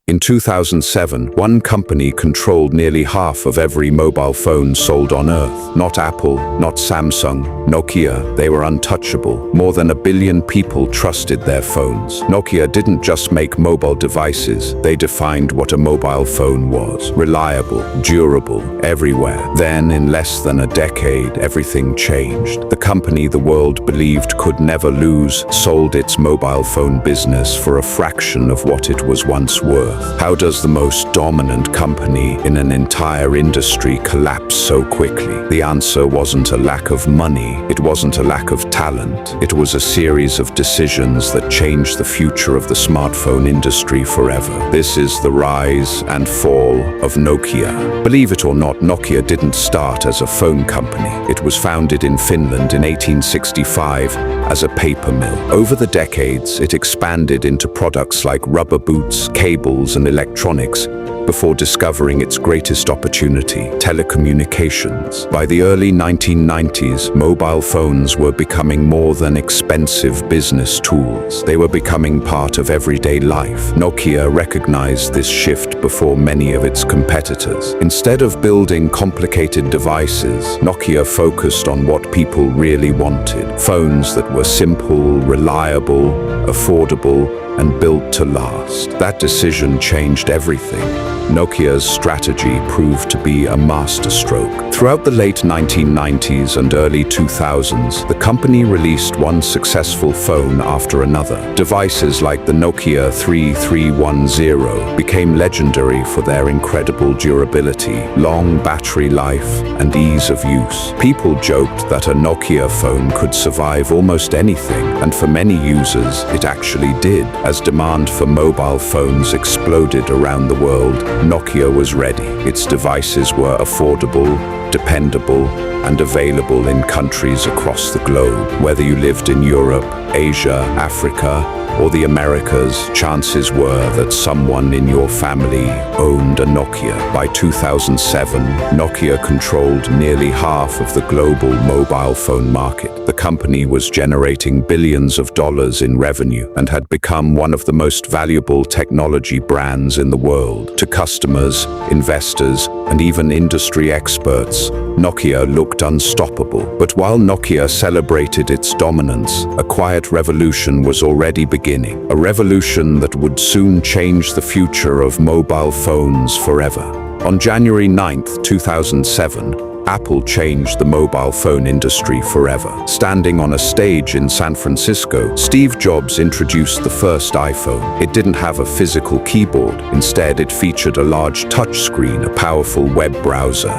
In 2007, one company controlled nearly half of every mobile phone sold on Earth. Not Apple, not Samsung, Nokia, they were untouchable. More than 1 billion people trusted their phones. Nokia didn't just make mobile devices, they defined what a mobile phone was. Reliable, durable, everywhere. Then, in less than a decade, everything changed. The company the world believed could never lose sold its mobile phone business for a fraction of what it was once worth. How does the most dominant company in an entire industry collapse so quickly? The answer wasn't a lack of money, it wasn't a lack of talent. It was a series of decisions that changed the future of the smartphone industry forever. This is the rise and fall of Nokia. Believe it or not, Nokia didn't start as a phone company. It was founded in Finland in 1865 as a paper mill. Over the decades, it expanded into products like rubber boots, cables, and electronics before discovering its greatest opportunity, telecommunications. By the early 1990s, mobile phones were becoming more than expensive business tools. They were becoming part of everyday life. Nokia recognized this shift before many of its competitors. Instead of building complicated devices, Nokia focused on what people really wanted. Phones that were simple, reliable, affordable, and built to last. That decision changed everything. Nokia's strategy proved to be a masterstroke. Throughout the late 1990s and early 2000s, the company released one successful phone after another. Devices like the Nokia 3310 became legendary for their incredible durability, long battery life, and ease of use. People joked that a Nokia phone could survive almost anything, and for many users, it actually did. As demand for mobile phones exploded around the world, Nokia was ready. Its devices were affordable, dependable, and available in countries across the globe. Whether you lived in Europe, Asia, Africa, or the Americas, chances were that someone in your family owned a Nokia. By 2007, Nokia controlled nearly half of the global mobile phone market. The company was generating billions of dollars in revenue and had become one of the most valuable technology brands in the world. To customers, investors, and even industry experts, Nokia looked unstoppable. But while Nokia celebrated its dominance, a quiet revolution was already beginning. A revolution that would soon change the future of mobile phones forever. On January 9th, 2007, Apple changed the mobile phone industry forever. Standing on a stage in San Francisco, Steve Jobs introduced the first iPhone. It didn't have a physical keyboard. Instead, it featured a large touchscreen, a powerful web browser,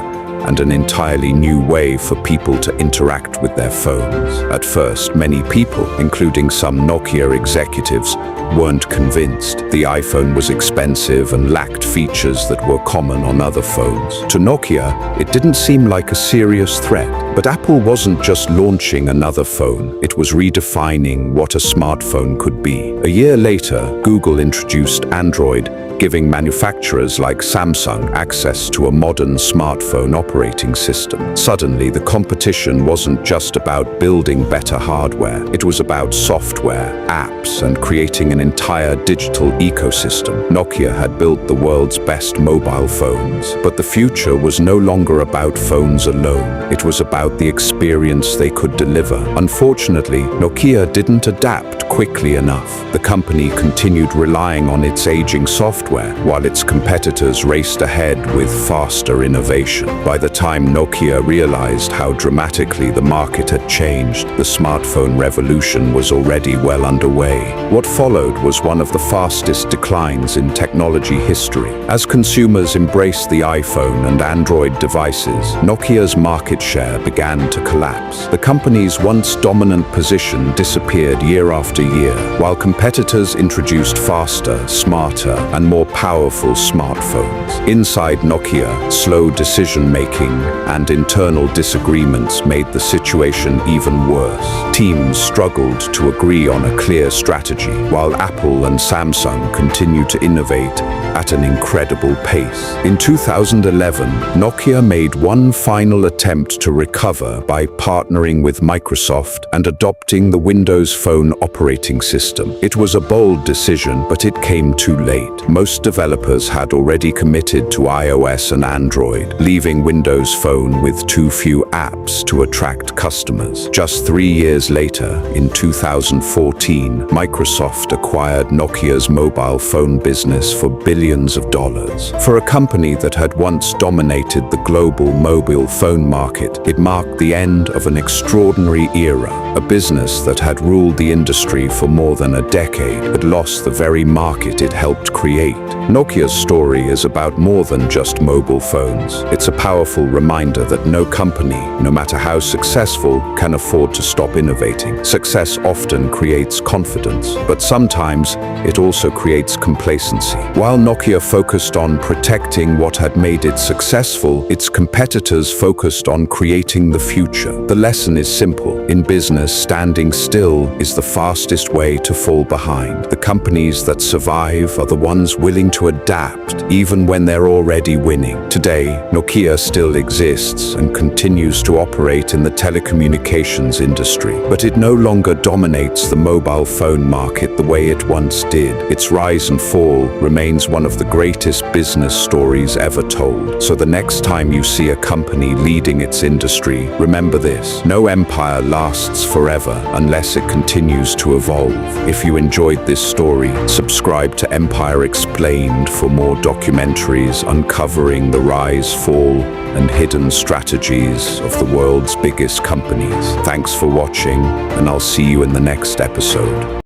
and an entirely new way for people to interact with their phones. At first, many people, including some Nokia executives, weren't convinced. The iPhone was expensive and lacked features that were common on other phones. To Nokia, it didn't seem like a serious threat. But Apple wasn't just launching another phone, it was redefining what a smartphone could be. A year later, Google introduced Android, giving manufacturers like Samsung access to a modern smartphone operating system. Suddenly, the competition wasn't just about building better hardware. It was about software, apps, and creating an entire digital ecosystem. Nokia had built the world's best mobile phones, but the future was no longer about phones alone. It was about the experience they could deliver. Unfortunately, Nokia didn't adapt quickly enough. The company continued relying on its aging software, while its competitors raced ahead with faster innovation. By the time Nokia realized how dramatically the market had changed, the smartphone revolution was already well underway. What followed was one of the fastest declines in technology history. As consumers embraced the iPhone and Android devices, Nokia's market share began to collapse. The company's once dominant position disappeared year after year, while competitors introduced faster, smarter, and more powerful smartphones. Inside Nokia, slow decision-making and internal disagreements made the situation even worse. Teams struggled to agree on a clear strategy, while Apple and Samsung continued to innovate at an incredible pace. In 2011, Nokia made one final attempt to recover by partnering with Microsoft and adopting the Windows Phone operating operating system. It was a bold decision, but it came too late. Most developers had already committed to iOS and Android, leaving Windows Phone with too few apps to attract customers. Just 3 years later, in 2014, Microsoft acquired Nokia's mobile phone business for billions of dollars. For a company that had once dominated the global mobile phone market, it marked the end of an extraordinary era. A business that had ruled the industry for more than a decade had lost the very market it helped create. Nokia's story is about more than just mobile phones. It's a powerful reminder that no company, no matter how successful, can afford to stop innovating. Success often creates confidence, but sometimes it also creates complacency. While Nokia focused on protecting what had made it successful, its competitors focused on creating the future. The lesson is simple. In business, standing still is the fastest way to fall behind. The companies that survive are the ones willing to adapt, even when they're already winning. Today, Nokia still exists and continues to operate in the telecommunications industry, but it no longer dominates the mobile phone market the way it once did. Its rise and fall remains one of the greatest business stories ever told. So the next time you see a company leading its industry, remember this: no empire lasts forever unless it continues to evolve. If you enjoyed this story, subscribe to Empire Explained for more documentaries uncovering the rise, fall, and hidden strategies of the world's biggest companies. Thanks for watching, and I'll see you in the next episode.